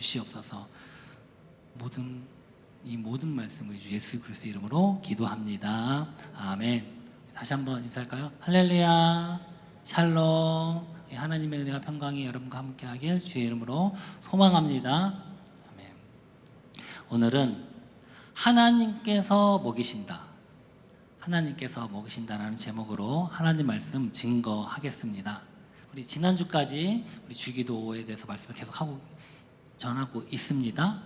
주시옵소서. 이 모든 말씀을 주 예수 그리스도의 이름으로 기도합니다. 아멘. 다시 한번 인사할까요? 할렐루야, 샬롬. 하나님의 은혜와 평강이 여러분과 함께하길 주의 이름으로 소망합니다. 아멘. 오늘은 하나님께서 먹이신다, 하나님께서 먹이신다라는 제목으로 하나님 말씀 증거하겠습니다. 우리 지난주까지 우리 주기도에 대해서 말씀을 계속 전하고 있습니다.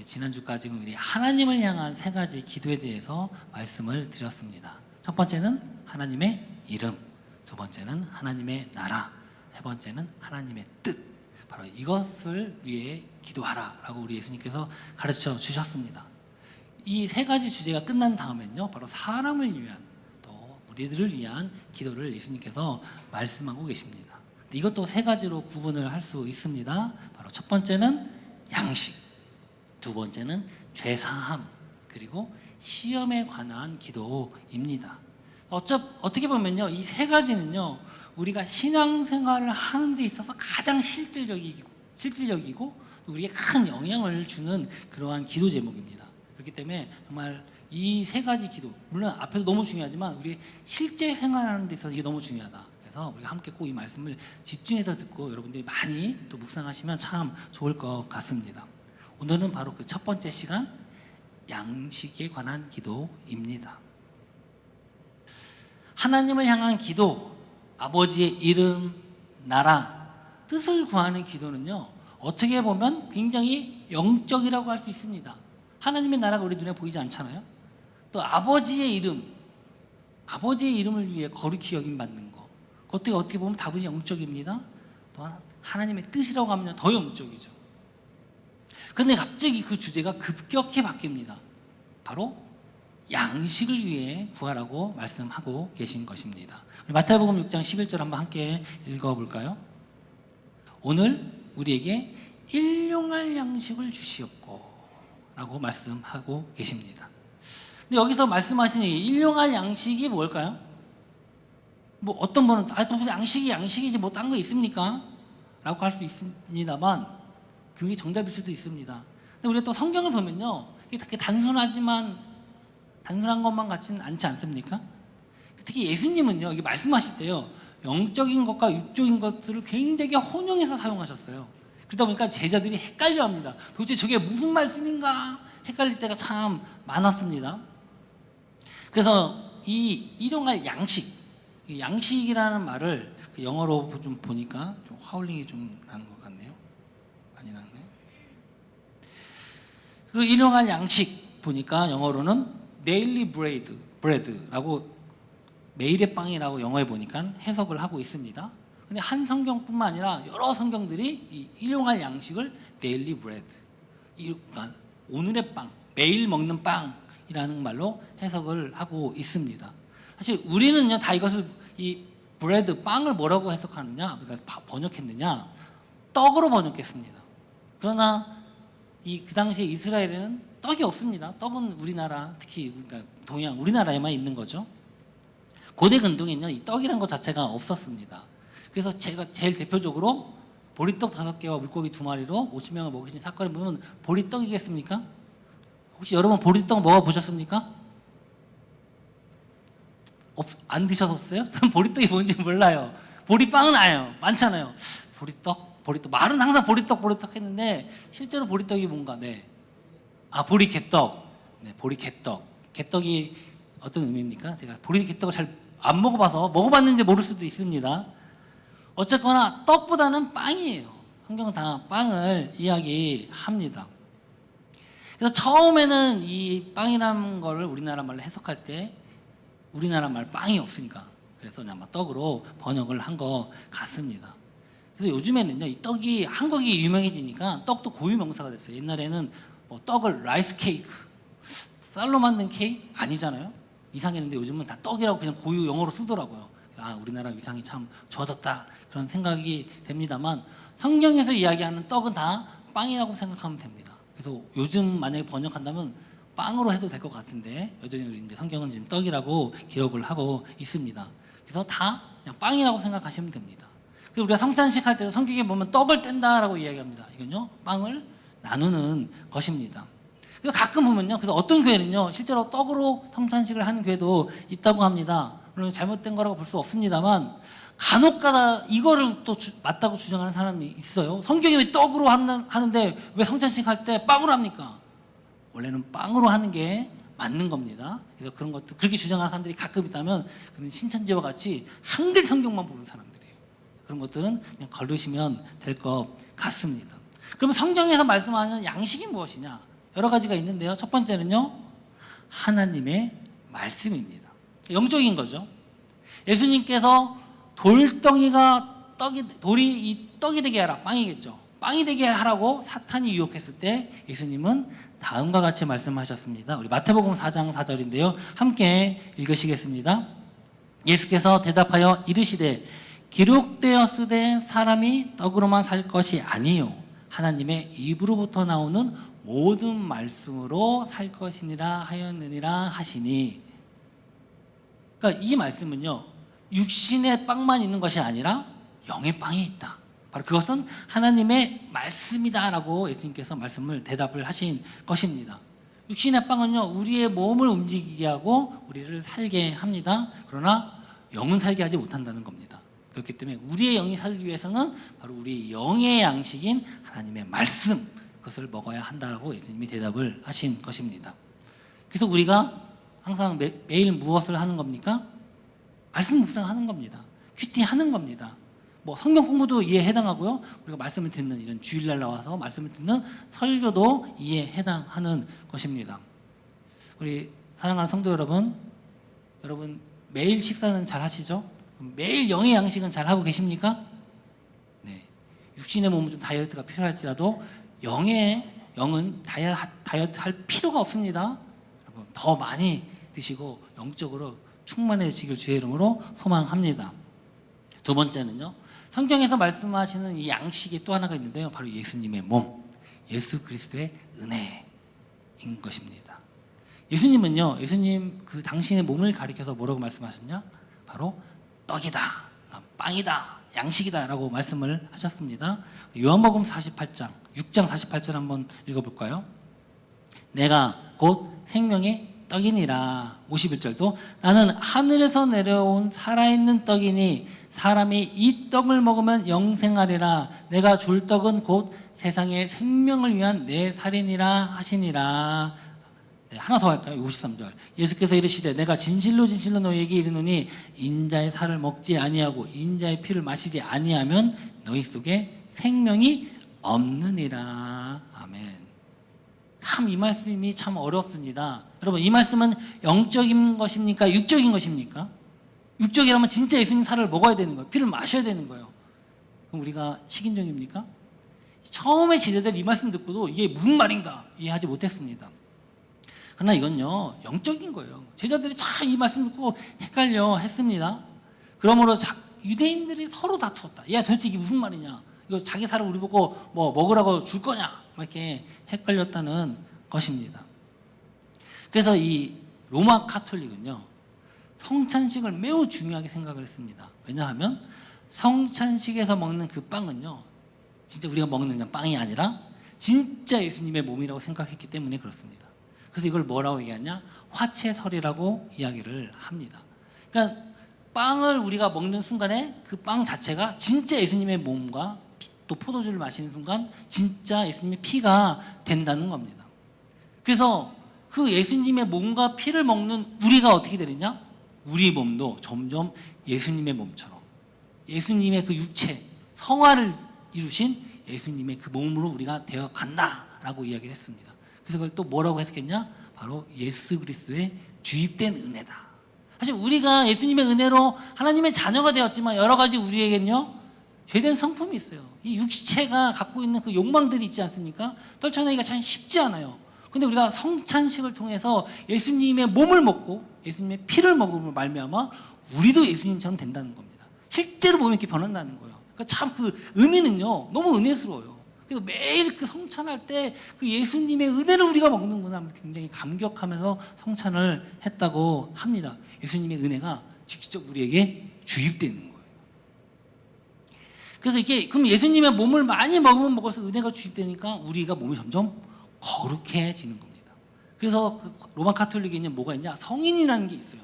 지난주까지 우리 하나님을 향한 세 가지 기도에 대해서 말씀을 드렸습니다. 첫 번째는 하나님의 이름, 두 번째는 하나님의 나라, 세 번째는 하나님의 뜻. 바로 이것을 위해 기도하라 라고 우리 예수님께서 가르쳐 주셨습니다. 이 세 가지 주제가 끝난 다음엔요, 바로 사람을 위한, 또 우리들을 위한 기도를 예수님께서 말씀하고 계십니다. 이것도 세 가지로 구분을 할 수 있습니다. 바로 첫 번째는 양식, 두 번째는 죄사함, 그리고 시험에 관한 기도입니다. 어떻게 보면요, 이 세 가지는요, 우리가 신앙생활을 하는 데 있어서 가장 실질적이고 우리에게 큰 영향을 주는 그러한 기도 제목입니다. 그렇기 때문에 정말 이 세 가지 기도, 물론 앞에서 너무 중요하지만 우리 실제 생활하는 데 있어서 이게 너무 중요하다. 그래서 우리가 함께 꼭 이 말씀을 집중해서 듣고 여러분들이 많이 또 묵상하시면 참 좋을 것 같습니다. 오늘은 바로 그 첫 번째 시간, 양식에 관한 기도입니다. 하나님을 향한 기도, 아버지의 이름, 나라, 뜻을 구하는 기도는요, 어떻게 보면 굉장히 영적이라고 할 수 있습니다. 하나님의 나라가 우리 눈에 보이지 않잖아요. 또 아버지의 이름을 위해 거룩히 여김받는 것, 그것도 어떻게 보면 다분히 영적입니다. 또한 하나님의 뜻이라고 하면 더 영적이죠. 그런데 갑자기 그 주제가 급격히 바뀝니다. 바로 양식을 위해 구하라고 말씀하고 계신 것입니다. 마태복음 6장 11절 한번 함께 읽어볼까요? 오늘 우리에게 일용할 양식을 주시옵고 라고 말씀하고 계십니다. 근데 여기서 말씀하시는 이 일용할 양식이 뭘까요? 뭐 어떤 분은 무슨 양식이지 뭐 딴 거 있습니까? 라고 할 수 있습니다만 그게 정답일 수도 있습니다. 근데 우리가 또 성경을 보면요, 이게 되게 단순한 것만 같지는 않지 않습니까? 특히 예수님은요, 이게 말씀하실 때요, 영적인 것과 육적인 것들을 굉장히 혼용해서 사용하셨어요. 그러다 보니까 제자들이 헷갈려합니다. 도대체 저게 무슨 말씀인가 헷갈릴 때가 참 많았습니다. 그래서 이 일용할 양식이라는 말을 영어로 좀 보니까 좀 하울링이 좀 나는 것 같네요. 많이 나네. 그 일용할 양식 보니까 영어로는 daily bread라고, 매일의 빵이라고 영어에 보니까 해석을 하고 있습니다. 근데 한 성경뿐만 아니라 여러 성경들이 이 일용할 양식을 daily bread, 그러니까 오늘의 빵, 매일 먹는 빵이라는 말로 해석을 하고 있습니다. 사실 우리는요, 다 이것을 이 브레드, 빵을 뭐라고 해석하느냐, 그러니까 번역했느냐, 떡으로 번역했습니다. 그러나 그 당시에 이스라엘에는 떡이 없습니다. 떡은 우리나라, 특히 그러니까 동양 우리나라에만 있는 거죠. 고대 근동에는요, 이 떡이란 것 자체가 없었습니다. 그래서 제가 제일 대표적으로 보리떡 5개와 물고기 2마리로 50명을 먹이신 사건을 보면 보리떡이겠습니까? 혹시 여러분 보리떡 먹어보셨습니까? 안 드셨었어요? 전 보리떡이 뭔지 몰라요. 보리빵은 알아요. 많잖아요. 보리떡. 말은 항상 보리떡 했는데 실제로 보리떡이 뭔가, 보리개떡. 보리개떡. 개떡이 어떤 의미입니까? 제가 보리개떡을 잘 안 먹어봐서, 먹어봤는지 모를 수도 있습니다. 어쨌거나 떡보다는 빵이에요. 성경은 다 빵을 이야기합니다. 그래서 처음에는 이 빵이라는 거를 우리나라 말로 해석할 때 우리나라 말 빵이 없으니까 그래서 아마 떡으로 번역을 한 것 같습니다. 그래서 요즘에는요, 이 떡이 한국이 유명해지니까 떡도 고유 명사가 됐어요. 옛날에는 뭐 떡을 라이스 케이크, 쌀로 만든 케이크 아니잖아요. 이상했는데 요즘은 다 떡이라고 그냥 고유 영어로 쓰더라고요. 우리나라 위상이 참 좋아졌다, 그런 생각이 됩니다만 성경에서 이야기하는 떡은 다 빵이라고 생각하면 됩니다. 그래서 요즘 만약에 번역한다면 빵으로 해도 될 것 같은데 여전히 이제 성경은 지금 떡이라고 기록을 하고 있습니다. 그래서 다 그냥 빵이라고 생각하시면 됩니다. 그래서 우리가 성찬식 할 때도 성경에 보면 떡을 뗀다라고 이야기합니다. 이건요, 빵을 나누는 것입니다. 그래서 가끔 보면요, 그래서 어떤 교회는요 실제로 떡으로 성찬식을 하는 교회도 있다고 합니다. 물론 잘못된 거라고 볼 수 없습니다만 간혹가다 이거를 또 맞다고 주장하는 사람이 있어요. 성경이 왜 떡으로 하는데 왜 성찬식 할 때 빵으로 합니까? 원래는 빵으로 하는 게 맞는 겁니다. 그래서 그런 것들 그렇게 주장하는 사람들이 가끔 있다면 그는 신천지와 같이 한글 성경만 보는 사람들이에요. 그런 것들은 그냥 걸으시면 될 것 같습니다. 그러면 성경에서 말씀하는 양식이 무엇이냐? 여러 가지가 있는데요. 첫 번째는요, 하나님의 말씀입니다. 영적인 거죠. 예수님께서 돌이 이 떡이 되게 하라, 빵이겠죠. 빵이 되게 하라고 사탄이 유혹했을 때 예수님은 다음과 같이 말씀하셨습니다. 우리 마태복음 4장 4절인데요. 함께 읽으시겠습니다. 예수께서 대답하여 이르시되 기록되었으되 사람이 떡으로만 살 것이 아니요 하나님의 입으로부터 나오는 모든 말씀으로 살 것이니라 하였느니라 하시니. 그러니까 이 말씀은요, 육신의 빵만 있는 것이 아니라 영의 빵이 있다. 바로 그것은 하나님의 말씀이다라고 예수님께서 대답을 하신 것입니다. 육신의 빵은요, 우리의 몸을 움직이게 하고 우리를 살게 합니다. 그러나 영은 살게 하지 못한다는 겁니다. 그렇기 때문에 우리의 영이 살기 위해서는 바로 우리 영의 양식인 하나님의 말씀, 그것을 먹어야 한다라고 예수님이 대답을 하신 것입니다. 그래서 우리가 항상 매일 무엇을 하는 겁니까? 말씀 묵상하는 겁니다. 큐티하는 겁니다. 뭐 성경 공부도 이에 해당하고요. 우리가 말씀을 듣는 이런 주일날 나와서 말씀을 듣는 설교도 이에 해당하는 것입니다. 우리 사랑하는 성도 여러분 매일 식사는 잘 하시죠? 매일 영의 양식은 잘 하고 계십니까? 네. 육신의 몸은 좀 다이어트가 필요할지라도 영은 다이어트 할 필요가 없습니다. 여러분 더 많이 드시고 영적으로 충만해지길 주의 이름으로 소망합니다. 두 번째는요, 성경에서 말씀하시는 이 양식이 또 하나가 있는데요, 바로 예수님의 몸, 예수 그리스도의 은혜인 것입니다. 예수님은요, 예수님 그 당신의 몸을 가리켜서 뭐라고 말씀하셨냐? 바로 떡이다, 빵이다, 양식이다 라고 말씀을 하셨습니다. 요한복음 48장 6장 48절 한번 읽어볼까요? 내가 곧 생명의 떡이니라. 51절도 나는 하늘에서 내려온 살아있는 떡이니 사람이 이 떡을 먹으면 영생하리라. 내가 줄 떡은 곧 세상의 생명을 위한 내 살이니라 하시니라. 네, 하나 더 할까요? 53절 예수께서 이르시되 내가 진실로 진실로 너희에게 이르노니 인자의 살을 먹지 아니하고 인자의 피를 마시지 아니하면 너희 속에 생명이 없느니라. 아멘. 참 이 말씀이 참 어렵습니다. 여러분 이 말씀은 영적인 것입니까? 육적인 것입니까? 육적이라면 진짜 예수님 살을 먹어야 되는 거예요. 피를 마셔야 되는 거예요. 그럼 우리가 식인종입니까? 처음에 제자들 이 말씀 듣고도 이게 무슨 말인가 이해하지 못했습니다. 그러나 이건요 영적인 거예요. 제자들이 참 이 말씀 듣고 헷갈려 했습니다. 그러므로 유대인들이 서로 다투었다. 야 도대체 이게 무슨 말이냐, 이거 자기 살을 우리 보고 뭐 먹으라고 줄 거냐, 이렇게 헷갈렸다는 것입니다. 그래서 이 로마 카톨릭은요 성찬식을 매우 중요하게 생각을 했습니다. 왜냐하면 성찬식에서 먹는 그 빵은요 진짜 우리가 먹는 그냥 빵이 아니라 진짜 예수님의 몸이라고 생각했기 때문에 그렇습니다. 그래서 이걸 뭐라고 얘기하냐? 화채설이라고 이야기를 합니다. 그러니까 빵을 우리가 먹는 순간에 그 빵 자체가 진짜 예수님의 몸과 또 포도주를 마시는 순간 진짜 예수님의 피가 된다는 겁니다. 그래서 그 예수님의 몸과 피를 먹는 우리가 어떻게 되느냐? 우리 몸도 점점 예수님의 몸처럼 예수님의 그 육체, 성화를 이루신 예수님의 그 몸으로 우리가 되어 간다라고 이야기를 했습니다. 그래서 그걸 또 뭐라고 해석했냐? 바로 예수 그리스도의 주입된 은혜다. 사실 우리가 예수님의 은혜로 하나님의 자녀가 되었지만 여러 가지 우리에겐요 죄된 성품이 있어요. 이 육체가 갖고 있는 그 욕망들이 있지 않습니까? 떨쳐내기가 참 쉽지 않아요. 근데 우리가 성찬식을 통해서 예수님의 몸을 먹고 예수님의 피를 먹음으로 말미암아 우리도 예수님처럼 된다는 겁니다. 실제로 보면 이렇게 변한다는 거예요. 그러니까 참 그 의미는요 너무 은혜스러워요. 그래서 매일 그 성찬할 때 그 예수님의 은혜를 우리가 먹는구나 하면서 굉장히 감격하면서 성찬을 했다고 합니다. 예수님의 은혜가 직접 우리에게 주입되는 거예요. 그래서 이게 그럼 예수님의 몸을 많이 먹으면 먹어서 은혜가 주입되니까 우리가 몸이 점점 거룩해지는 겁니다. 그래서 그 로마 카톨릭에는 뭐가 있냐? 성인이라는 게 있어요.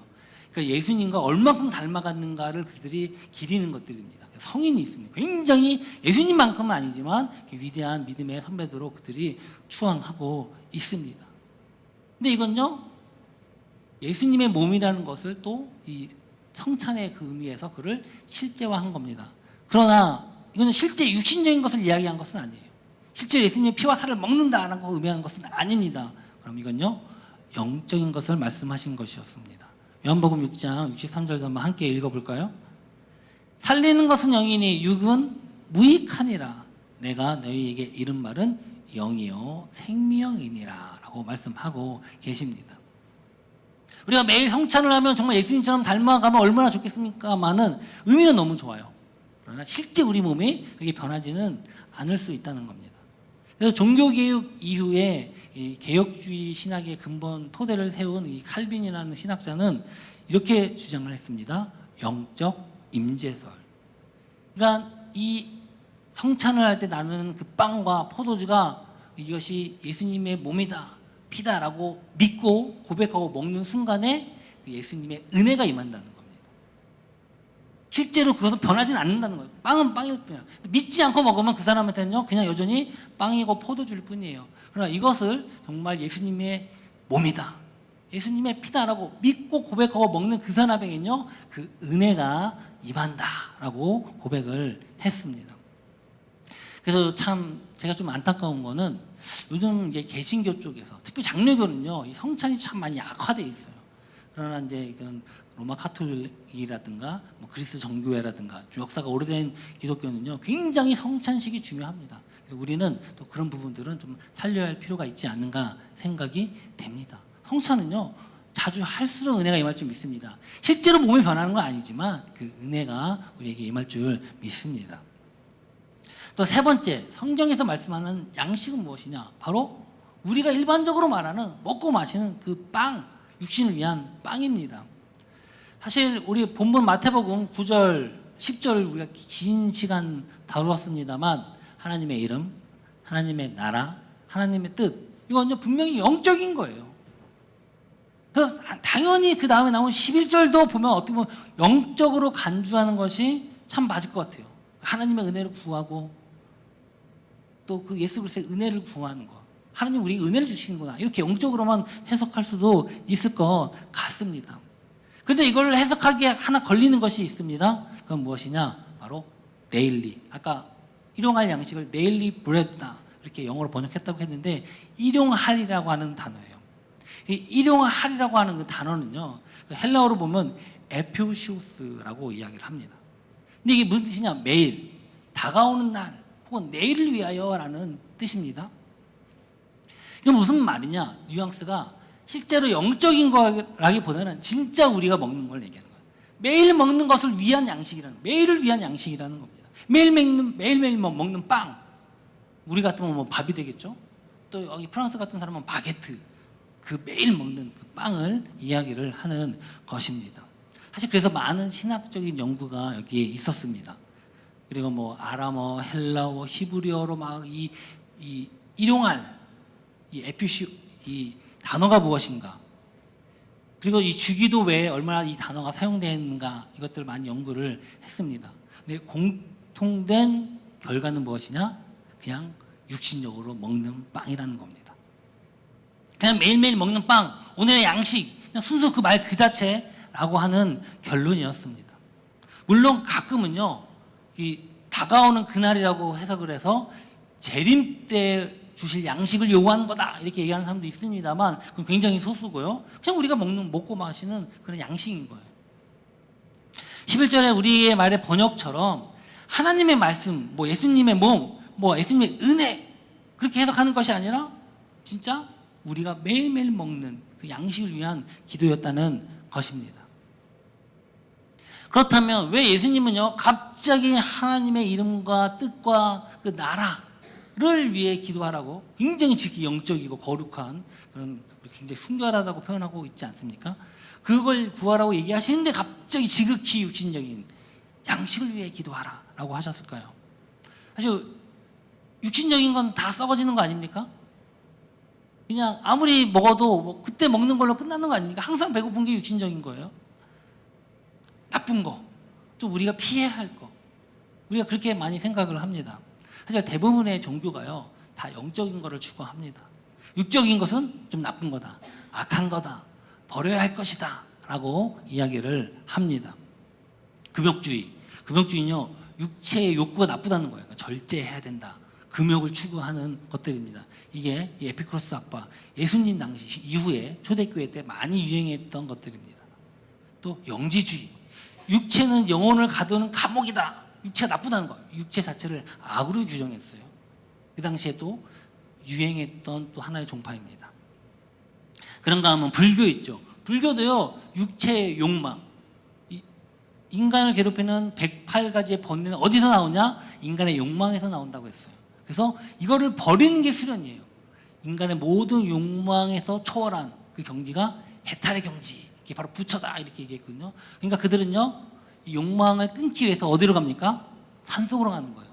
그러니까 예수님과 얼마큼 닮아갔는가를 그들이 기리는 것들입니다. 성인이 있습니다. 굉장히 예수님만큼은 아니지만 위대한 믿음의 선배들로 그들이 추앙하고 있습니다. 근데 이건요, 예수님의 몸이라는 것을 또 이 성찬의 그 의미에서 그를 실제화한 겁니다. 그러나 이거는 실제 육신적인 것을 이야기한 것은 아니에요. 실제 예수님의 피와 살을 먹는다라는 걸 의미하는 것은 아닙니다. 그럼 이건요, 영적인 것을 말씀하신 것이었습니다. 요한복음 6장 63절도 한번 함께 읽어볼까요? 살리는 것은 영이니 육은 무익하니라. 내가 너희에게 이른 말은 영이요 생명이니라 라고 말씀하고 계십니다. 우리가 매일 성찬을 하면 정말 예수님처럼 닮아가면 얼마나 좋겠습니까만은 의미는 너무 좋아요. 그러나 실제 우리 몸이 그렇게 변하지는 않을 수 있다는 겁니다. 그래서 종교개혁 이후에 이 개혁주의 신학의 근본 토대를 세운 이 칼빈이라는 신학자는 이렇게 주장을 했습니다. 영적 임재설. 그러니까 이 성찬을 할 때 나누는 그 빵과 포도주가 이것이 예수님의 몸이다, 피다라고 믿고 고백하고 먹는 순간에 예수님의 은혜가 임한다는 겁니다. 실제로 그것은 변하지는 않는다는 거예요. 빵은 빵일 뿐이야. 믿지 않고 먹으면 그 사람한테는요, 그냥 여전히 빵이고 포도주일 뿐이에요. 그러나 이것을 정말 예수님의 몸이다, 예수님의 피다라고 믿고 고백하고 먹는 그 사람에게는요, 그 은혜가 임한다라고 고백을 했습니다. 그래서 참 제가 좀 안타까운 거는 요즘 이제 개신교 쪽에서 특히 장로교는요, 이 성찬이 참 많이 약화돼 있어요. 그러나 이제 이건 로마 카톨릭이라든가 뭐 그리스 정교회라든가 역사가 오래된 기독교는요, 굉장히 성찬식이 중요합니다. 그래서 우리는 또 그런 부분들은 좀 살려야 할 필요가 있지 않는가 생각이 됩니다. 성찬은요, 자주 할수록 은혜가 임할 줄 믿습니다. 실제로 몸이 변하는 건 아니지만 그 은혜가 우리에게 임할 줄 믿습니다. 또 세 번째, 성경에서 말씀하는 양식은 무엇이냐? 바로 우리가 일반적으로 말하는 먹고 마시는 그 빵, 육신을 위한 빵입니다. 사실 우리 본문 마태복음 9절, 10절을 우리가 긴 시간 다루었습니다만 하나님의 이름, 하나님의 나라, 하나님의 뜻, 이건 분명히 영적인 거예요. 그래서 당연히 그 다음에 나온 11절도 보면 어떻게 보면 영적으로 간주하는 것이 참 맞을 것 같아요. 하나님의 은혜를 구하고 또 그 예수 그리스도의 은혜를 구하는 것. 하나님 우리 은혜를 주시는구나. 이렇게 영적으로만 해석할 수도 있을 것 같습니다. 그런데 이걸 해석하기에 하나 걸리는 것이 있습니다. 그건 무엇이냐? 바로 데일리. 아까 일용할 양식을 데일리 브레드다 이렇게 영어로 번역했다고 했는데 일용할이라고 하는 단어예요. 이 일용할이라고 하는 그 단어는요, 헬라어로 보면 에피오시오스라고 이야기를 합니다. 근데 이게 무슨 뜻이냐? 매일, 다가오는 날, 혹은 내일을 위하여라는 뜻입니다. 이건 무슨 말이냐? 뉘앙스가 실제로 영적인 거라기보다는 진짜 우리가 먹는 걸 얘기하는 거예요. 매일 먹는 것을 위한 양식이라는, 매일을 위한 양식이라는 겁니다. 매일매일 먹는 빵. 우리 같으면 뭐 밥이 되겠죠? 또 여기 프랑스 같은 사람은 바게트. 그 매일 먹는 그 빵을 이야기를 하는 것입니다. 사실 그래서 많은 신학적인 연구가 여기에 있었습니다. 그리고 뭐 아람어, 헬라어, 히브리어로 막 이 일용할 이 에피시 이 단어가 무엇인가, 그리고 이 주기도 외에 얼마나 이 단어가 사용되는가, 이것들을 많이 연구를 했습니다. 근데 공통된 결과는 무엇이냐? 그냥 육신적으로 먹는 빵이라는 겁니다. 그냥 매일매일 먹는 빵, 오늘의 양식, 그냥 순수 그 말 그 자체라고 하는 결론이었습니다. 물론 가끔은요, 이 다가오는 그날이라고 해석을 해서 재림 때 주실 양식을 요구하는 거다 이렇게 얘기하는 사람도 있습니다만 그건 굉장히 소수고요. 그냥 우리가 먹고 마시는 그런 양식인 거예요. 11절에 우리의 말의 번역처럼 하나님의 말씀, 뭐 예수님의 몸, 뭐 예수님의 은혜 그렇게 해석하는 것이 아니라 진짜 우리가 매일매일 먹는 그 양식을 위한 기도였다는 것입니다. 그렇다면 왜 예수님은요, 갑자기 하나님의 이름과 뜻과 그 나라를 위해 기도하라고 굉장히 지극히 영적이고 거룩한 그런 굉장히 순결하다고 표현하고 있지 않습니까? 그걸 구하라고 얘기하시는데 갑자기 지극히 육신적인 양식을 위해 기도하라라고 하셨을까요? 사실 육신적인 건 다 썩어지는 거 아닙니까? 그냥 아무리 먹어도 뭐 그때 먹는 걸로 끝나는 거 아닙니까? 항상 배고픈 게 육신적인 거예요. 나쁜 거, 좀 우리가 피해야 할 거, 우리가 그렇게 많이 생각을 합니다. 사실 대부분의 종교가요 다 영적인 거를 추구합니다. 육적인 것은 좀 나쁜 거다, 악한 거다, 버려야 할 것이다 라고 이야기를 합니다. 금욕주의는요 육체의 욕구가 나쁘다는 거예요. 그러니까 절제해야 된다, 금욕을 추구하는 것들입니다. 이게 이 에피쿠로스 학파, 예수님 당시 이후에 초대교회 때 많이 유행했던 것들입니다. 또 영지주의, 육체는 영혼을 가두는 감옥이다, 육체가 나쁘다는 거예요. 육체 자체를 악으로 규정했어요. 그 당시에 또 유행했던 또 하나의 종파입니다. 그런가 하면 불교 있죠. 불교도요 육체의 욕망, 인간을 괴롭히는 108가지의 번뇌는 어디서 나오냐? 인간의 욕망에서 나온다고 했어요. 그래서 이거를 버리는 게 수련이에요. 인간의 모든 욕망에서 초월한 그 경지가 해탈의 경지, 이게 바로 부처다 이렇게 얘기했거든요. 그러니까 그들은요 이 욕망을 끊기 위해서 어디로 갑니까? 산속으로 가는 거예요.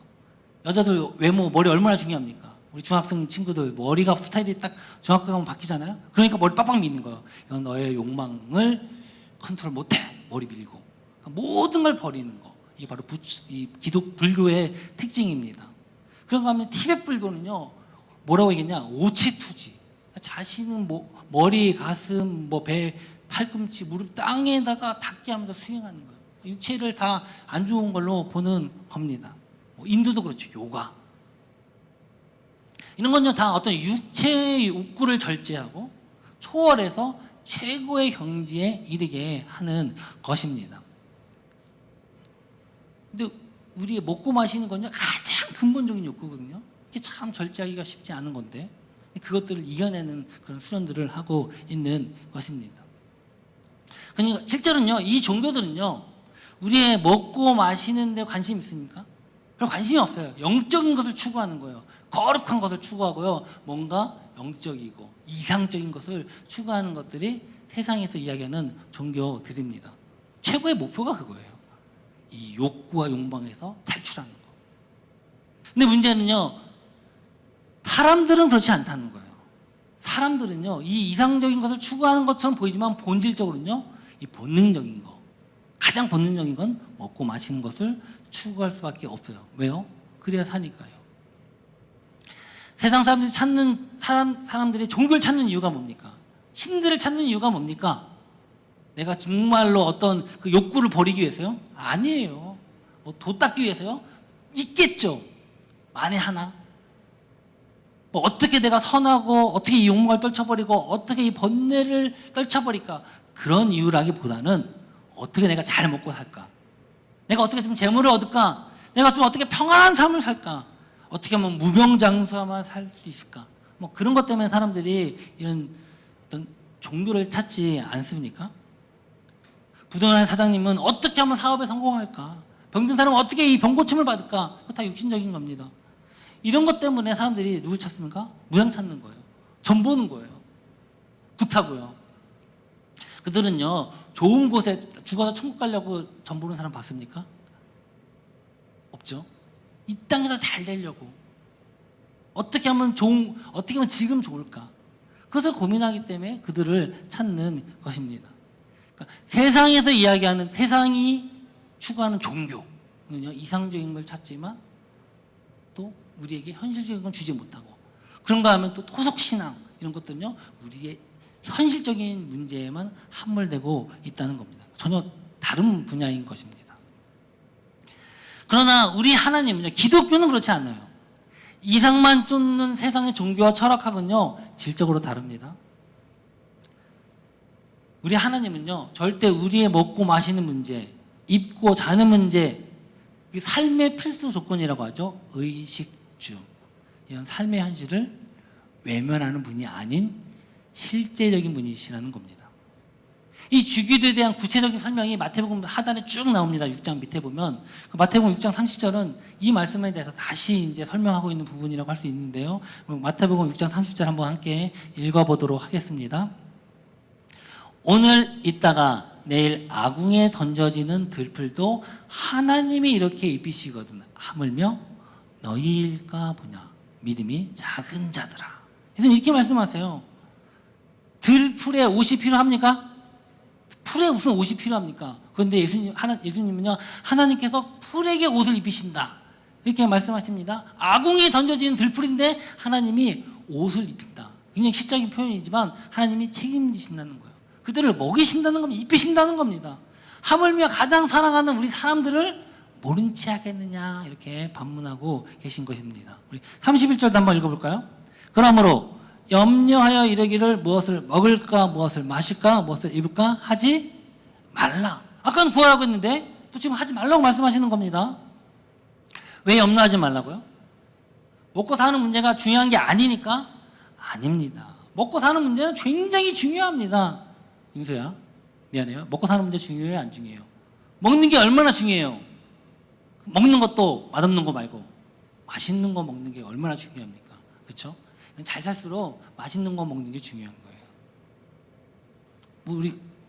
여자들 외모, 머리 얼마나 중요합니까? 우리 중학생 친구들 머리가 스타일이 딱 중학교 가면 바뀌잖아요. 그러니까 머리 빡빡 미는 거예요. 이건 너의 욕망을 컨트롤 못해, 머리 밀고. 그러니까 모든 걸 버리는 거, 이게 바로 이 기독 불교의 특징입니다. 그런가 하면 티베트 불교는요 뭐라고 얘기했냐? 오체투지. 자신은 뭐 머리, 가슴, 뭐 배, 팔꿈치, 무릎 땅에다가 닿게 하면서 수행하는 거예요. 육체를 다 안 좋은 걸로 보는 겁니다. 인도도 그렇죠. 요가. 이런 건요 다 어떤 육체의 욕구를 절제하고 초월해서 최고의 경지에 이르게 하는 것입니다. 근데 우리의 먹고 마시는 건요 가장 근본적인 욕구거든요. 이게 참 절제하기가 쉽지 않은 건데 그것들을 이겨내는 그런 수련들을 하고 있는 것입니다. 그러니까 실제로는요 이 종교들은요 우리의 먹고 마시는 데 관심 있습니까? 별 관심이 없어요. 영적인 것을 추구하는 거예요. 거룩한 것을 추구하고요 뭔가 영적이고 이상적인 것을 추구하는 것들이 세상에서 이야기하는 종교들입니다. 최고의 목표가 그거예요. 이 욕구와 욕망에서 탈출하는 거. 근데 문제는요 사람들은 그렇지 않다는 거예요. 사람들은요 이 이상적인 것을 추구하는 것처럼 보이지만 본질적으로는요 이 본능적인 거, 가장 본능적인 건 먹고 마시는 것을 추구할 수밖에 없어요. 왜요? 그래야 사니까요. 세상 사람들이 사람들이 종교를 찾는 이유가 뭡니까? 신들을 찾는 이유가 뭡니까? 내가 정말로 어떤 그 욕구를 버리기 위해서요? 아니에요. 뭐 도 닦기 위해서요? 있겠죠. 만에 하나. 뭐 어떻게 내가 선하고 어떻게 이 욕망을 떨쳐버리고 어떻게 이 번뇌를 떨쳐버릴까? 그런 이유라기보다는 어떻게 내가 잘 먹고 살까? 내가 어떻게 좀 재물을 얻을까? 내가 좀 어떻게 평안한 삶을 살까? 어떻게 하면 무병장수하만 살 수 있을까? 뭐 그런 것 때문에 사람들이 이런 어떤 종교를 찾지 않습니까? 부동산 사장님은 어떻게 하면 사업에 성공할까? 병든 사람은 어떻게 이 병고침을 받을까? 그거 다 육신적인 겁니다. 이런 것 때문에 사람들이 누굴 찾습니까? 무당 찾는 거예요. 점 보는 거예요. 굿하고요. 그들은요 좋은 곳에 죽어서 천국 가려고 점 보는 사람 봤습니까? 없죠. 이 땅에서 잘 되려고 어떻게 하면 지금 좋을까? 그것을 고민하기 때문에 그들을 찾는 것입니다. 그러니까 세상에서 이야기하는, 세상이 추구하는 종교는요 이상적인 걸 찾지만 또 우리에게 현실적인 건 주지 못하고, 그런가 하면 또 토속신앙 이런 것들은요 우리의 현실적인 문제에만 함몰되고 있다는 겁니다. 전혀 다른 분야인 것입니다. 그러나 우리 하나님은요, 기독교는 그렇지 않아요. 이상만 쫓는 세상의 종교와 철학학은요 질적으로 다릅니다. 우리 하나님은요 절대 우리의 먹고 마시는 문제, 입고 자는 문제, 삶의 필수 조건이라고 하죠. 의식주, 이런 삶의 현실을 외면하는 분이 아닌 실제적인 분이시라는 겁니다. 이 주기도에 대한 구체적인 설명이 마태복음 하단에 쭉 나옵니다. 6장 밑에 보면 그 마태복음 6장 30절은 이 말씀에 대해서 다시 이제 설명하고 있는 부분이라고 할 수 있는데요. 마태복음 6장 30절 한번 함께 읽어보도록 하겠습니다. 오늘 있다가 내일 아궁에 던져지는 들풀도 하나님이 이렇게 입히시거든 하물며 너희일까 보냐. 믿음이 작은 자들아. 예수님 이렇게 말씀하세요. 들풀에 옷이 필요합니까? 풀에 무슨 옷이 필요합니까? 그런데 예수님은요, 하나님께서 풀에게 옷을 입히신다. 이렇게 말씀하십니다. 아궁이에 던져지는 들풀인데 하나님이 옷을 입힌다. 굉장히 시적인 표현이지만 하나님이 책임지신다는 거예요. 그들을 먹이신다는 겁니다. 입히신다는 겁니다. 하물며 가장 사랑하는 우리 사람들을 모른 채 하겠느냐, 이렇게 반문하고 계신 것입니다. 우리 31절도 한번 읽어볼까요? 그러므로 염려하여 이르기를 무엇을 먹을까, 무엇을 마실까, 무엇을 입을까 하지 말라. 아까는 구하라고 했는데 또 지금 하지 말라고 말씀하시는 겁니다. 왜 염려하지 말라고요? 먹고 사는 문제가 중요한 게 아니니까? 아닙니다. 먹고 사는 문제는 굉장히 중요합니다. 윤수야, 미안해요. 먹고 사는 문제 중요해요, 안 중요해요? 먹는 게 얼마나 중요해요? 먹는 것도 맛없는 거 말고 맛있는 거 먹는 게 얼마나 중요합니까? 그렇죠? 잘 살수록 맛있는 거 먹는 게 중요한 거예요. 뭐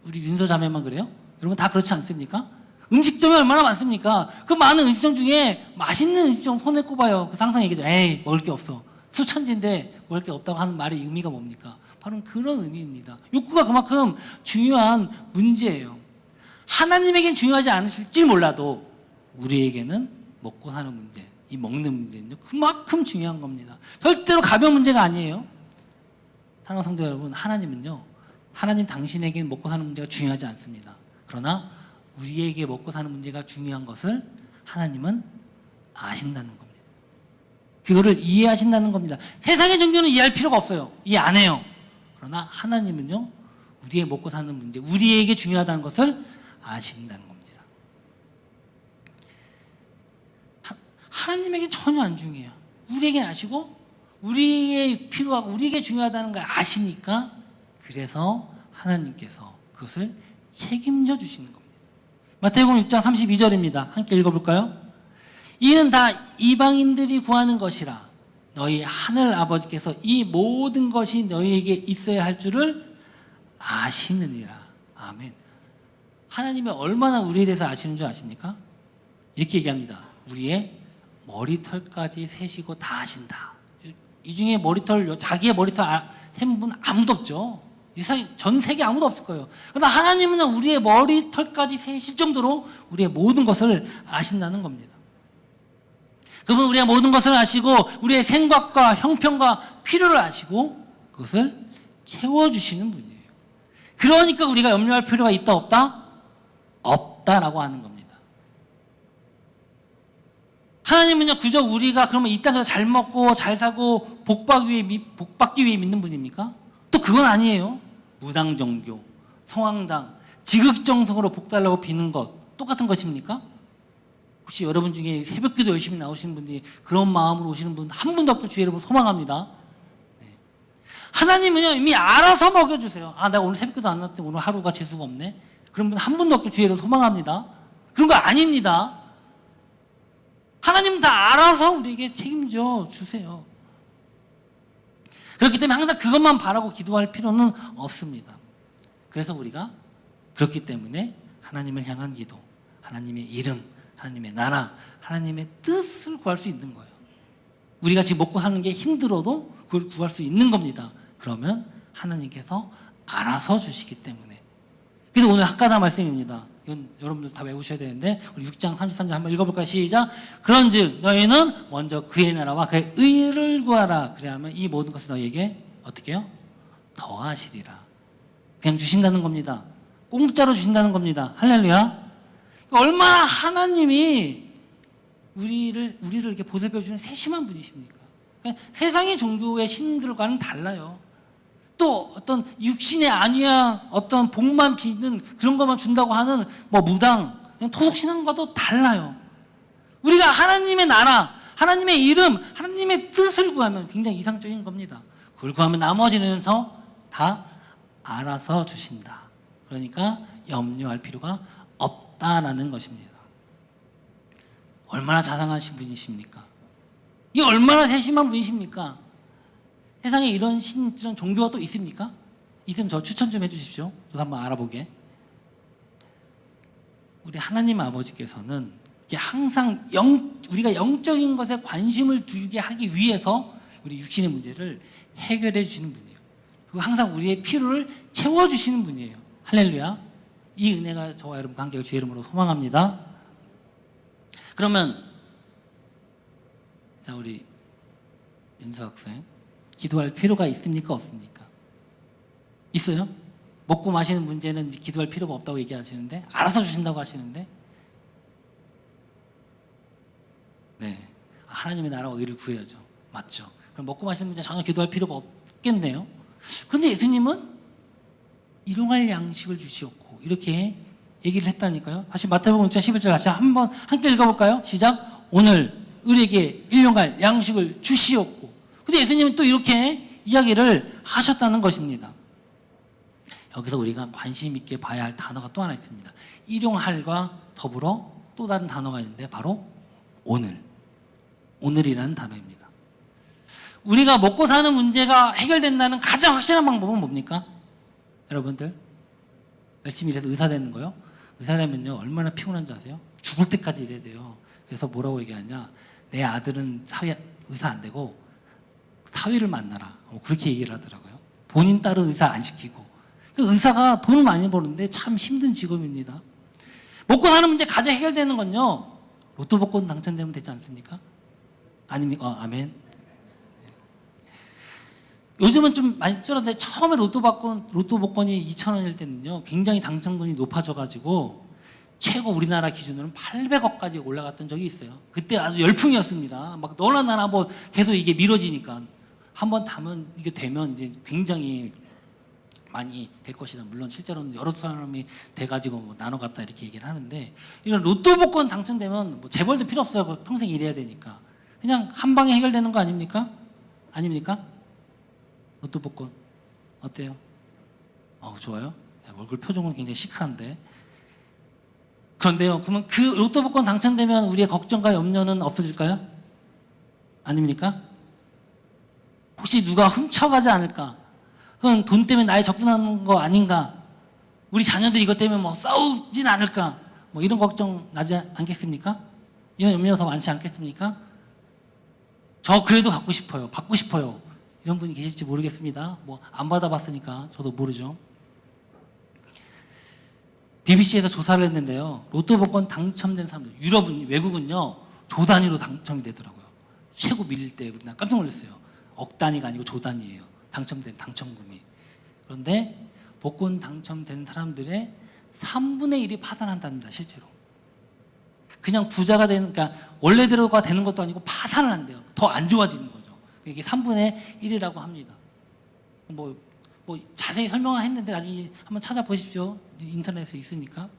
우리 윤서 자매만 그래요? 여러분 다 그렇지 않습니까? 음식점이 얼마나 많습니까? 그 많은 음식점 중에 맛있는 음식점 손에 꼽아요. 그 상상 얘기죠. 에이, 먹을 게 없어. 수천지인데 먹을 게 없다고 하는 말의 의미가 뭡니까? 바로 그런 의미입니다. 욕구가 그만큼 중요한 문제예요. 하나님에겐 중요하지 않으실지 몰라도 우리에게는 먹고 사는 문제, 이 먹는 문제는요, 그만큼 중요한 겁니다. 절대로 가벼운 문제가 아니에요. 사랑하는 성도 여러분, 하나님은요, 하나님 당신에게는 먹고 사는 문제가 중요하지 않습니다. 그러나 우리에게 먹고 사는 문제가 중요한 것을 하나님은 아신다는 겁니다. 그거를 이해하신다는 겁니다. 세상의 종교는 이해할 필요가 없어요. 이해 안 해요. 그러나 하나님은요, 우리의 먹고 사는 문제, 우리에게 중요하다는 것을 아신다는 겁니다. 하나님에게 전혀 안 중요해요. 우리에게 아시고 우리의 필요하고 우리에게 중요하다는 걸 아시니까, 그래서 하나님께서 그것을 책임져 주시는 겁니다. 마태복음 6장 32절입니다. 함께 읽어볼까요? 이는 다 이방인들이 구하는 것이라 너희 하늘 아버지께서 이 모든 것이 너희에게 있어야 할 줄을 아시느니라. 아멘. 하나님이 얼마나 우리에 대해서 아시는 줄 아십니까? 이렇게 얘기합니다. 우리의 머리털까지 세시고 다 아신다. 이 중에 자기의 머리털 센 분 아무도 없죠. 이 세상 전 세계 아무도 없을 거예요. 그러나 하나님은 우리의 머리털까지 세실 정도로 우리의 모든 것을 아신다는 겁니다. 그분은 우리의 모든 것을 아시고 우리의 생각과 형편과 필요를 아시고 그것을 채워주시는 분이에요. 그러니까 우리가 염려할 필요가 있다 없다? 없다라고 하는 겁니다. 하나님은요, 그저 우리가 그러면 이 땅에서 잘 먹고 잘 사고 복받기 위해 믿는 분입니까? 또 그건 아니에요. 무당종교, 성황당, 지극정성으로 복달라고 비는 것 똑같은 것입니까? 혹시 여러분 중에 새벽기도 열심히 나오시는 분들이 그런 마음으로 오시는 분 한 분도 없고 주의 이름으로 소망합니다. 네. 하나님은요, 이미 알아서 먹여주세요. 아, 내가 오늘 새벽기도 안 나왔더니 오늘 하루가 재수가 없네. 그런 분 한 분도 없고 주의 이름으로 소망합니다. 그런 거 아닙니다. 하나님 다 알아서 우리에게 책임져 주세요. 그렇기 때문에 항상 그것만 바라고 기도할 필요는 없습니다. 그래서 우리가 그렇기 때문에 하나님을 향한 기도, 하나님의 이름, 하나님의 나라, 하나님의 뜻을 구할 수 있는 거예요. 우리가 지금 먹고 사는 게 힘들어도 그걸 구할 수 있는 겁니다. 그러면 하나님께서 알아서 주시기 때문에. 그래서 오늘 학가다 말씀입니다. 이건 여러분들 다 외우셔야 되는데 우리 6장 33절 한번 읽어볼까요? 시작. 그런즉 너희는 먼저 그의 나라와 그의 의를 구하라. 그래야만 이 모든 것을 너희에게 어떻게 해요? 더하시리라. 그냥 주신다는 겁니다. 공짜로 주신다는 겁니다. 할렐루야. 얼마나 하나님이 우리를 이렇게 보살펴주는 세심한 분이십니까? 그러니까 세상의 종교의 신들과는 달라요. 또 어떤 육신의 안위와 어떤 복만 비는 그런 것만 준다고 하는 뭐 무당, 토속신앙과도 달라요. 우리가 하나님의 나라, 하나님의 이름, 하나님의 뜻을 구하면 굉장히 이상적인 겁니다. 그걸 구하면 나머지는 다 알아서 주신다. 그러니까 염려할 필요가 없다라는 것입니다. 얼마나 자상하신 분이십니까? 이게 얼마나 세심한 분이십니까? 세상에 이런 종교가 또 있습니까? 있으면 저 추천 좀 해주십시오. 저도 한번 알아보게. 우리 하나님 아버지께서는 이게 항상 우리가 영적인 것에 관심을 두게 하기 위해서 우리 육신의 문제를 해결해 주시는 분이에요. 그리고 항상 우리의 필요를 채워주시는 분이에요. 할렐루야. 이 은혜가 저와 여러분과 함께 주의 이름으로 소망합니다. 그러면 자, 우리 윤수 학생, 기도할 필요가 있습니까? 없습니까? 있어요? 먹고 마시는 문제는 기도할 필요가 없다고 얘기하시는데, 알아서 주신다고 하시는데, 네, 하나님의 나라와 의를 구해야죠. 맞죠? 그럼 먹고 마시는 문제 전혀 기도할 필요가 없겠네요. 그런데 예수님은 일용할 양식을 주시었고 이렇게 얘기를 했다니까요. 다시 마태복음 6장 11절 다시 한번 함께 읽어볼까요? 시작. 오늘 우리에게 일용할 양식을 주시었고. 근데 예수님은 또 이렇게 이야기를 하셨다는 것입니다. 여기서 우리가 관심 있게 봐야 할 단어가 또 하나 있습니다. 일용할과 더불어 또 다른 단어가 있는데 바로 오늘이라는 단어입니다. 우리가 먹고 사는 문제가 해결된다는 가장 확실한 방법은 뭡니까? 여러분들 열심히 일해서 의사 되는 거요. 의사 되면요 얼마나 피곤한지 아세요? 죽을 때까지 일해야 돼요. 그래서 뭐라고 얘기하냐, 내 아들은 의사 안 되고 사위를 만나라, 그렇게 얘기를 하더라고요. 본인 딸은 의사 안 시키고. 의사가 돈을 많이 버는데 참 힘든 직업입니다. 먹고 사는 문제 가장 해결되는 건요, 로또 복권 당첨되면 되지 않습니까? 아닙니까? 아멘. 요즘은 좀 많이 줄었는데 처음에 로또 복권이 2,000원일 때는요 굉장히 당첨금이 높아져가지고 최고 우리나라 기준으로는 800억까지 올라갔던 적이 있어요. 그때 아주 열풍이었습니다. 막 너나 나나 뭐 계속 이게 미뤄지니까 한번 담은 이게 되면 이제 굉장히 많이 될 것이다. 물론 실제로는 여러 사람이 돼가지고 뭐 나눠 갔다 이렇게 얘기를 하는데, 이런 로또 복권 당첨되면 뭐 재벌도 필요 없어요. 평생 일해야 되니까 그냥 한 방에 해결되는 거 아닙니까? 아닙니까? 로또 복권 어때요? 좋아요. 얼굴 표정은 굉장히 시크한데. 그런데요, 그러면 그 로또 복권 당첨되면 우리의 걱정과 염려는 없어질까요? 아닙니까? 혹시 누가 훔쳐가지 않을까? 그건 돈 때문에 나에 접근하는 거 아닌가? 우리 자녀들이 이것 때문에 뭐 싸우진 않을까? 뭐 이런 걱정 나지 않겠습니까? 이런 염려가 많지 않겠습니까? 저 그래도 갖고 싶어요. 받고 싶어요. 이런 분이 계실지 모르겠습니다. 뭐 안 받아봤으니까 저도 모르죠. BBC에서 조사를 했는데요, 로또 복권 당첨된 사람들, 외국은요 조 단위로 당첨이 되더라고요. 최고 밀릴 때 난 깜짝 놀랐어요. 억 단위가 아니고 조 단위예요. 당첨된 당첨금이. 그런데 복권 당첨된 사람들의 3분의 1이 파산한답니다. 실제로. 그냥 부자가 되는, 그러니까 원래대로가 되는 것도 아니고 파산을 한대요. 더 안 좋아지는 거죠. 이게 3분의 1이라고 합니다. 뭐 자세히 설명을 했는데 나중에 한번 찾아보십시오. 인터넷에 있으니까.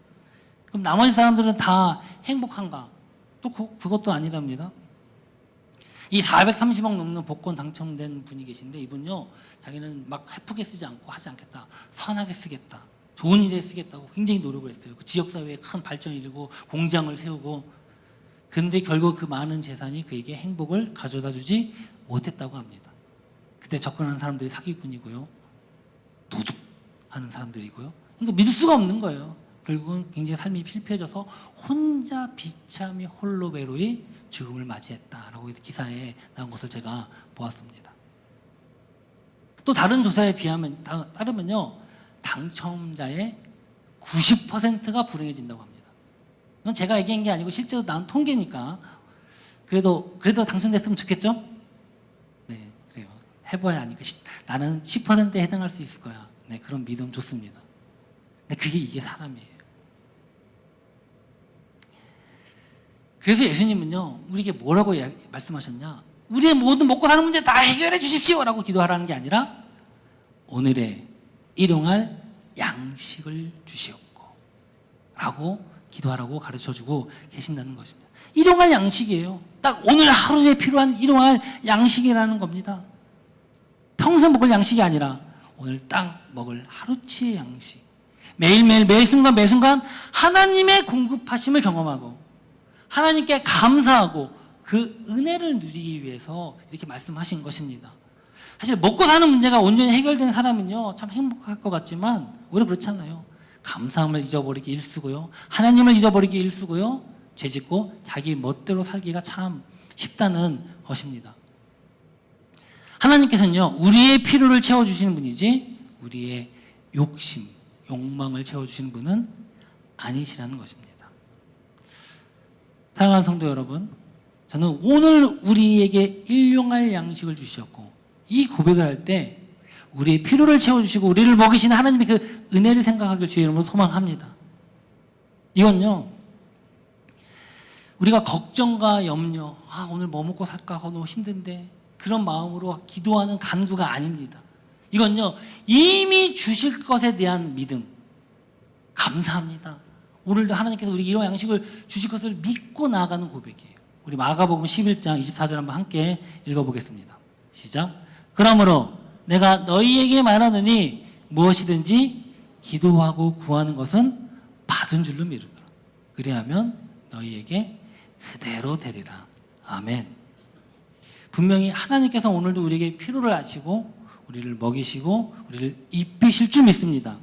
그럼 나머지 사람들은 다 행복한가? 또 그것도 아니랍니다. 이 430억 넘는 복권 당첨된 분이 계신데, 이분요 자기는 막 해프게 쓰지 않고 하지 않겠다, 선하게 쓰겠다, 좋은 일에 쓰겠다고 굉장히 노력을 했어요. 그 지역사회에 큰 발전을 이루고 공장을 세우고. 근데 결국 그 많은 재산이 그에게 행복을 가져다 주지 못했다고 합니다. 그때 접근하는 사람들이 사기꾼이고요, 도둑하는 사람들이고요. 그러니까 믿을 수가 없는 거예요. 결국은 굉장히 삶이 필패해져서 혼자 비참히 홀로 외로이 죽음을 맞이했다라고 기사에 나온 것을 제가 보았습니다. 또 다른 조사에 따르면요 당첨자의 90%가 불행해진다고 합니다. 이건 제가 얘기한 게 아니고 실제로 나온 통계니까 그래도 당첨됐으면 좋겠죠? 네, 그래요. 해봐야 하니까 나는 10%에 해당할 수 있을 거야. 네, 그런 믿음 좋습니다. 근데 이게 사람이에요. 그래서 예수님은요 우리에게 뭐라고 말씀하셨냐, 우리의 모든 먹고 사는 문제 다 해결해 주십시오 라고 기도하라는 게 아니라 오늘의 일용할 양식을 주시옵고 라고 기도하라고 가르쳐주고 계신다는 것입니다. 일용할 양식이에요. 딱 오늘 하루에 필요한 일용할 양식이라는 겁니다. 평생 먹을 양식이 아니라 오늘 딱 먹을 하루치의 양식. 매일매일 매순간 하나님의 공급하심을 경험하고 하나님께 감사하고 그 은혜를 누리기 위해서 이렇게 말씀하신 것입니다. 사실 먹고 사는 문제가 온전히 해결된 사람은요 참 행복할 것 같지만 오히려 그렇지 않아요. 감사함을 잊어버리기 일쑤고요, 하나님을 잊어버리기 일쑤고요, 죄짓고 자기 멋대로 살기가 참 쉽다는 것입니다. 하나님께서는요, 우리의 필요를 채워주시는 분이지 우리의 욕심, 욕망을 채워주시는 분은 아니시라는 것입니다. 사랑하는 성도 여러분, 저는 오늘 우리에게 일용할 양식을 주셨고 이 고백을 할 때 우리의 필요를 채워주시고 우리를 먹이시는 하나님의 그 은혜를 생각하길 주의 이름으로 소망합니다. 이건요, 우리가 걱정과 염려, 오늘 뭐 먹고 살까 너무 힘든데, 그런 마음으로 기도하는 간구가 아닙니다. 이건요, 이미 주실 것에 대한 믿음, 감사합니다. 오늘도 하나님께서 우리에게 이런 양식을 주실 것을 믿고 나아가는 고백이에요. 우리 마가복음 11장 24절 한번 함께 읽어보겠습니다. 시작. 그러므로 내가 너희에게 말하노니 무엇이든지 기도하고 구하는 것은 받은 줄로 믿으라. 그리하면 너희에게 그대로 되리라. 아멘. 분명히 하나님께서 오늘도 우리에게 필요를 아시고 우리를 먹이시고 우리를 입히실 줄 믿습니다.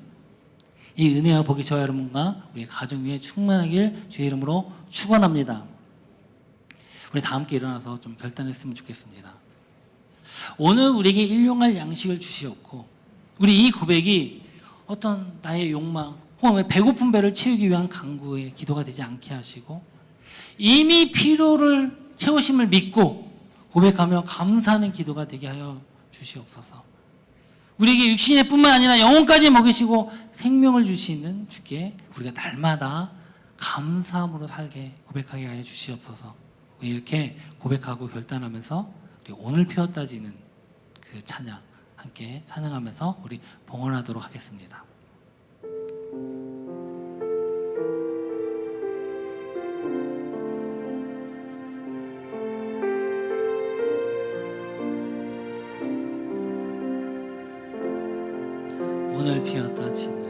이 은혜와 복이 저와 여러분과 우리 가정 위에 충만하길 주의 이름으로 축원합니다. 우리 다 함께 일어나서 좀 결단했으면 좋겠습니다. 오늘 우리에게 일용할 양식을 주시었고, 우리 이 고백이 어떤 나의 욕망 혹은 배고픈 배를 채우기 위한 간구의 기도가 되지 않게 하시고, 이미 필요를 채우심을 믿고 고백하며 감사하는 기도가 되게 하여 주시옵소서. 우리에게 육신의 뿐만 아니라 영혼까지 먹이시고 생명을 주시는 주께 우리가 날마다 감사함으로 살게 고백하게 하여 주시옵소서. 이렇게 고백하고 결단하면서 우리 오늘 피었다 지는 그 찬양 함께 찬양하면서 우리 봉헌하도록 하겠습니다. 오늘 피었다 지는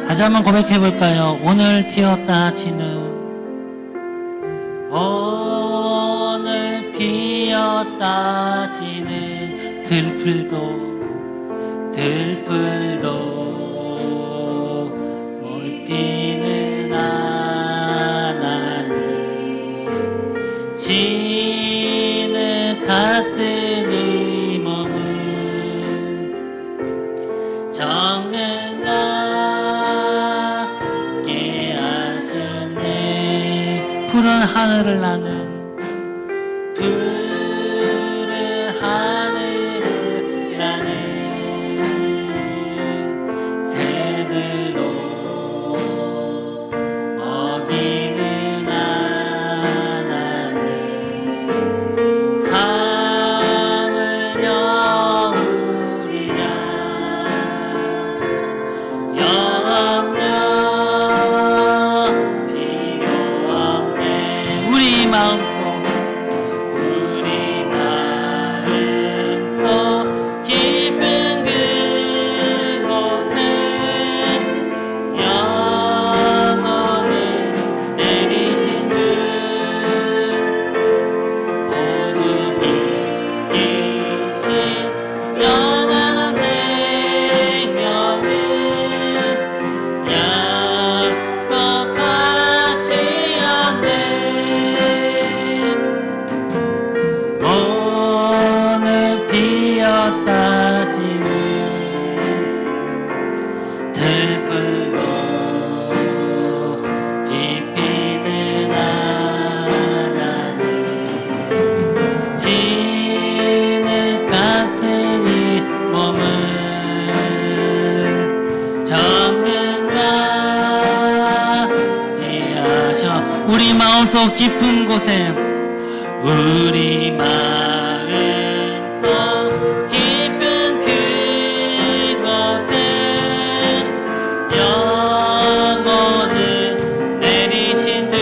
다시 한번 고백해 볼까요? 오늘 피었다 지는 오늘 피었다 지는 들풀도 물비는 하나님 지는 같은 이 몸은 정은과 푸른 하늘을 나는 푸른 하늘을 나는 새들로 먹이는 하나님 하물며 우리야 영원히 우리 마음속 깊은 그곳에 영원히 내리신 주 소득이신 영원한 생명을 약속하시었네. 피었다 지는 들풀로 입히는 하나님 지는 같은 이 몸을 정든가 하셔 우리 마음속 깊은 곳에 우리 깊은 그곳에 영원히 내리신 주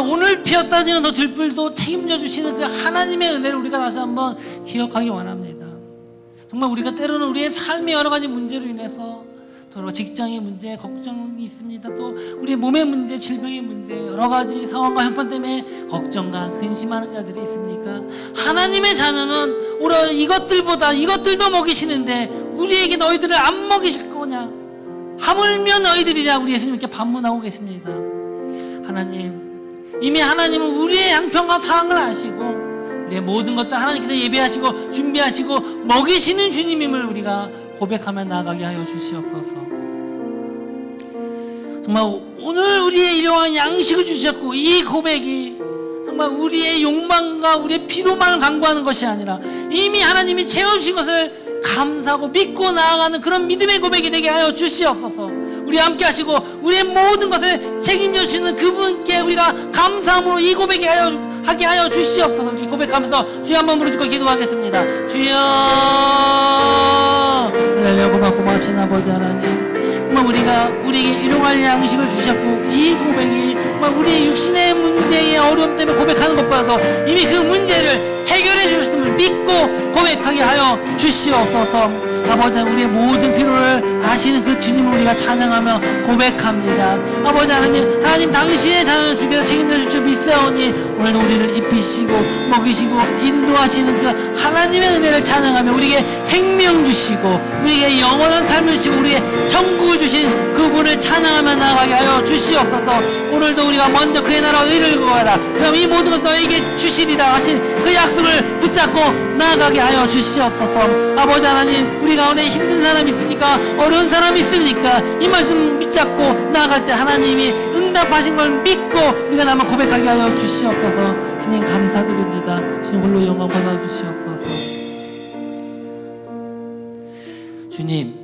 정말 오늘 피었다 지는 더 들불도 책임져 주시는 그 하나님의 은혜를 우리가 다시 한번 기억하기 원합니다. 정말 우리가 때로는 우리의 삶의 여러 가지 문제로 인해서 또 직장의 문제, 걱정이 있습니다. 또 우리의 몸의 문제, 질병의 문제, 여러 가지 상황과 형편 때문에 걱정과 근심하는 자들이 있습니까? 하나님의 자녀는 오히려 이것들보다 이것들도 먹이시는데 우리에게 너희들을 안 먹이실 거냐? 하물며 너희들이라 우리 예수님께 반문하고 계십니다. 하나님, 이미 하나님은 우리의 양편과 사항을 아시고 우리의 모든 것들 하나님께서 예배하시고 준비하시고 먹이시는 주님임을 우리가 고백하며 나아가게 하여 주시옵소서. 정말 오늘 우리의 일용할 양식을 주셨고 이 고백이 정말 우리의 욕망과 우리의 필요만을 강구하는 것이 아니라 이미 하나님이 채워주신 것을 감사하고 믿고 나아가는 그런 믿음의 고백이 되게 하여 주시옵소서. 우리 함께 하시고 우리의 모든 것을 책임져 주시는 그분께 우리가 감사함으로 이 고백이 하게 하여 주시옵소서. 우리 고백하면서 주여 한번 부르짖고 기도하겠습니다. 주여, 할렐루야. 고마우신 아버지 하나님, 정말 우리가 우리에게 일용할 양식을 주셨고 이 고백이 정말 우리의 육신의 문제의 어려움 때문에 고백하는 것보다도 이미 그 문제를 해결해 주셨음을 믿고 고백하게 하여 주시옵소서. 아버지, 우리의 모든 필요를 아시는 그 주님을 우리가 찬양하며 고백합니다. 아버지 하나님 당신의 자녀를 주께서 책임져 주시고 믿사오니 오늘도 우리를 입히시고 먹이시고 인도하시는 그 하나님의 은혜를 찬양하며 우리에게 생명 주시고 우리에게 영원한 삶을 주시고 우리의 천국을 주신 그분을 찬양하며 나아가게 하여 주시옵소서. 오늘도 우리가 먼저 그의 나라 의를 구하라, 그럼 이 모든 것 너에게 주시리라 하신 그 약속을 붙잡고 나아가게 하여 주시옵소서. 아버지 하나님, 우리 가운데 힘든 사람이 있습니까? 어려운 사람이 있습니까? 이 말씀 붙잡고 나아갈 때 하나님이 응답하신 걸 믿고 우리가 나만 고백하게 하여 주시옵소서. 주님 감사드립니다. 주님 홀로 영광 받아 주시옵소서. 주님,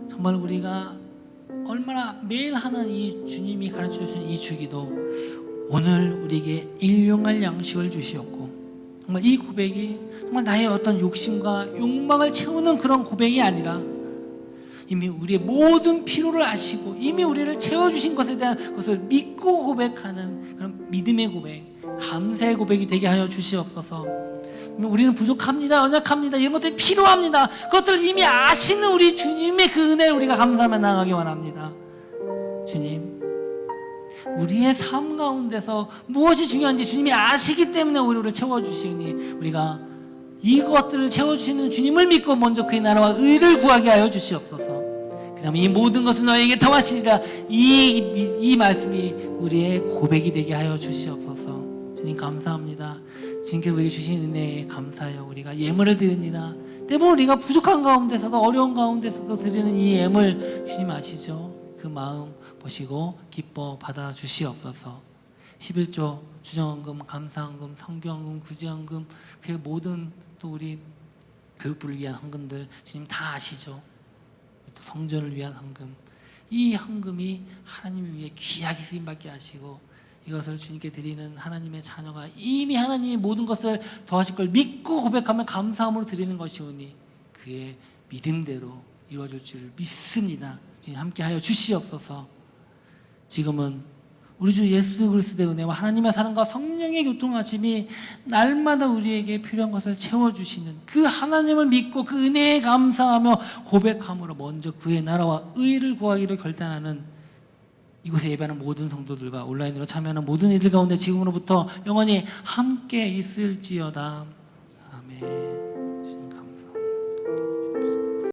정말 우리가 얼마나 매일 하는 이 주님이 가르쳐 주신 이 주기도 오늘 우리에게 일용할 양식을 주시었고 정말 이 고백이 정말 나의 어떤 욕심과 욕망을 채우는 그런 고백이 아니라 이미 우리의 모든 필요를 아시고 이미 우리를 채워주신 것에 대한 것을 믿고 고백하는 그런 믿음의 고백, 감사의 고백이 되게 하여 주시옵소서. 우리는 부족합니다, 연약합니다, 이런 것들이 필요합니다. 그것들을 이미 아시는 우리 주님의 그 은혜를 우리가 감사하며 나아가기 원합니다. 주님, 우리의 삶 가운데서 무엇이 중요한지 주님이 아시기 때문에 우리를 채워주시니 우리가 이것들을 채워주시는 주님을 믿고 먼저 그의 나라와 의를 구하게 하여 주시옵소서. 그러면 이 모든 것은 너에게 더하시리라, 이 말씀이 우리의 고백이 되게 하여 주시옵소서. 주님 감사합니다. 주님께서 우리에게 주신 은혜에 감사하여 우리가 예물을 드립니다. 때문에 우리가 부족한 가운데서도 어려운 가운데서도 드리는 이 예물 주님 아시죠? 그 마음 보시고 기뻐 받아 주시옵소서. 11조 주정헌금, 감사헌금, 성교헌금, 구제헌금, 그 모든 또 우리 교육부를 위한 헌금들 주님 다 아시죠? 또 성전을 위한 헌금, 이 헌금이 하나님을 위해 귀하게 쓰임받게 하시고 이것을 주님께 드리는 하나님의 자녀가 이미 하나님이 모든 것을 더하실 걸 믿고 고백하며 감사함으로 드리는 것이오니 그의 믿음대로 이루어질 줄 믿습니다. 주님 함께 하여 주시옵소서. 지금은 우리 주 예수 그리스도의 은혜와 하나님의 사랑과 성령의 교통하심이 날마다 우리에게 필요한 것을 채워주시는 그 하나님을 믿고 그 은혜에 감사하며 고백함으로 먼저 그의 나라와 의를 구하기를 결단하는 이곳에 예배하는 모든 성도들과 온라인으로 참여하는 모든 이들 가운데 지금으로부터 영원히 함께 있을지어다. 아멘.